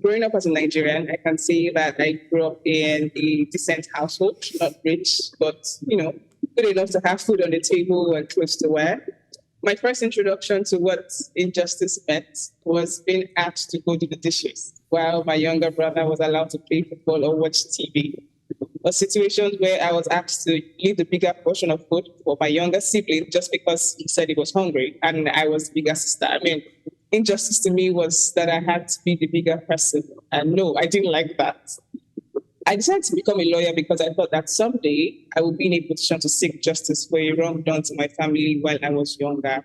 growing up as a Nigerian, I can say that I grew up in a decent household, not rich, but good enough to have food on the table and clothes to wear. My first introduction to what injustice meant was being asked to go do the dishes while my younger brother was allowed to play football or watch TV. Or situations where I was asked to leave the bigger portion of food for my younger sibling just because he said he was hungry and I was the bigger sister. I mean, injustice to me was that I had to be the bigger person. And no, I didn't like that. I decided to become a lawyer because I thought that someday I would be in a position to seek justice for a wrong done to my family while I was younger.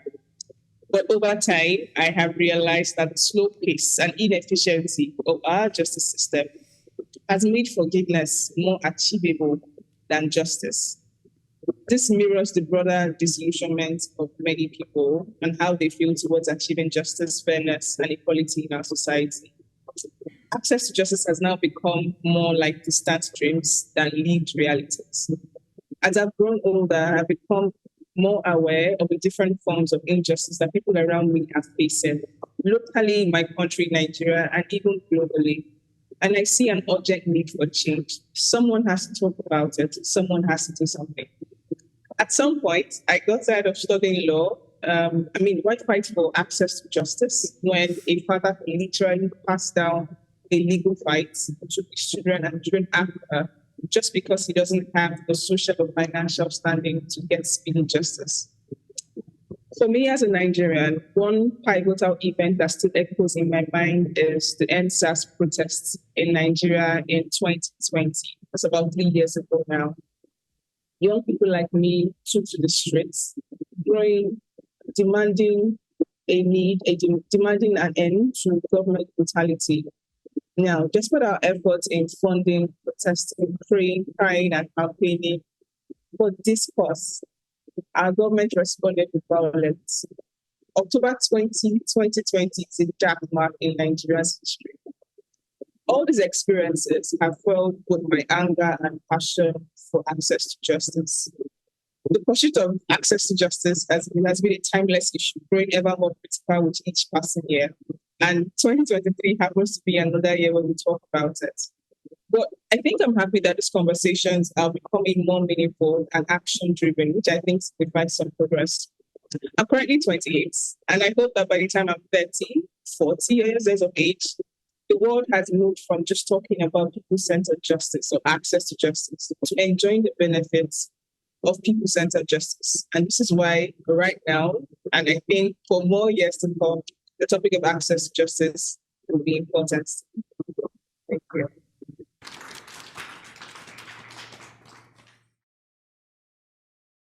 But over time, I have realized that the slow pace and inefficiency of our justice system has made forgiveness more achievable than justice. This mirrors the broader disillusionment of many people and how they feel towards achieving justice, fairness, and equality in our society. Access to justice has now become more like distant dreams than lived realities. As I've grown older, I've become more aware of the different forms of injustice that people around me are facing, locally in my country, Nigeria, and even globally. And I see an urgent need for change. Someone has to talk about it. Someone has to do something. At some point, I got tired of studying law. Why fight for access to justice when a father can literally pass down a legal fight to his children and children after just because he doesn't have the social or financial standing to get speedy justice? For me as a Nigerian, one pivotal event that still echoes in my mind is the NSAS protests in Nigeria in 2020. That's about 3 years ago now. Young people like me took to the streets, demanding demanding an end to government brutality. Now, despite our efforts in funding, protesting, praying, crying, and campaigning for discourse, our government responded with violence. October 2020 is a dark mark in Nigeria's history. All these experiences have fueled both my anger and passion for access to justice. The pursuit of access to justice has been a timeless issue, growing ever more critical with each passing year. And 2023 happens to be another year when we talk about it. But I think I'm happy that these conversations are becoming more meaningful and action-driven, which I think signifies some progress. I'm currently 28, and I hope that by the time I'm 30, 40 years of age, the world has moved from just talking about people-centered justice or access to justice to enjoying the benefits of people-centered justice. And this is why right now, and I think for more years to come, the topic of access to justice will be important. Thank you.